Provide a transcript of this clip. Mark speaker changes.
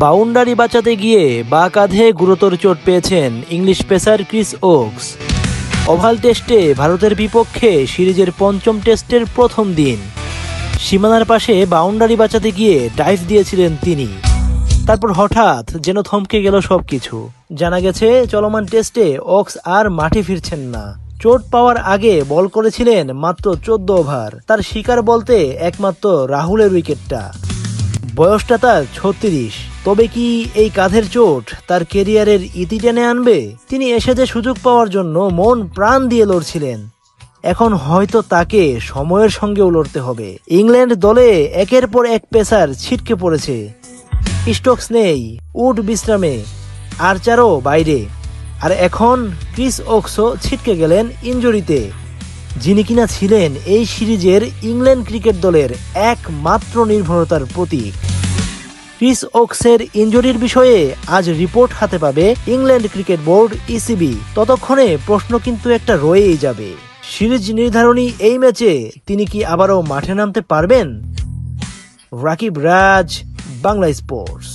Speaker 1: Boundary বাঁচাতে গিয়ে বাঁ কাঁধে গুরুতর চোট পেয়েছেন English pacer Chris Woakes. Oval টেস্টে ভারতের বিপক্ষে সিরিজের পঞ্চম টেস্টের প্রথম দিন সীমানার পাশে বাউন্ডারি বাঁচাতে গিয়ে ডাইভ দিয়েছিলেন তিনি। তারপর হঠাৎ যেন থমকে গেল সবকিছু। জানা গেছে চলমান টেস্টে ওকস আর মাঠে ফিরছেন না। চোট পাওয়ার আগে বল করেছিলেন মাত্র 14 ওভার। তার শিকার বলতে একমাত্র রাহুলের উইকেটটা। বয়সটা তার 36। তবে কি এই কাঁধের চোট তার কেরিয়ারের ইতি টেনে আনবে? তিনি এসেছে সুযোগ পাওয়ার জন্য মন প্রাণ দিয়ে লড়ছিলেন। এখন হয়তো তাকে সময়ের সঙ্গেও লড়তে হবে। ইংল্যান্ড দলে একের পর এক পেসার ছিটকে পড়েছে। স্টোকস নেই, উড বিশ্রামে, আর্চারও বাইরে, আর এখন ক্রিস ওকসও ছিটকে গেলেন ইনজুরিতে, যিনি কিনা ছিলেন এই সিরিজের ইংল্যান্ড ক্রিকেট দলের একমাত্র নির্ভরতার প্রতীক। ক্রিস ওকসের ইনজুরির বিষয়ে আজ রিপোর্ট হাতে পাবে ইংল্যান্ড ক্রিকেট বোর্ড ইসিবি। ততক্ষণে প্রশ্ন কিন্তু একটা রয়েই যাবে, সিরিজ নির্ধারণী এই ম্যাচে তিনি কি আবারও মাঠে নামতে পারবেন? রাকিব রাজ, বাংলা স্পোর্টস।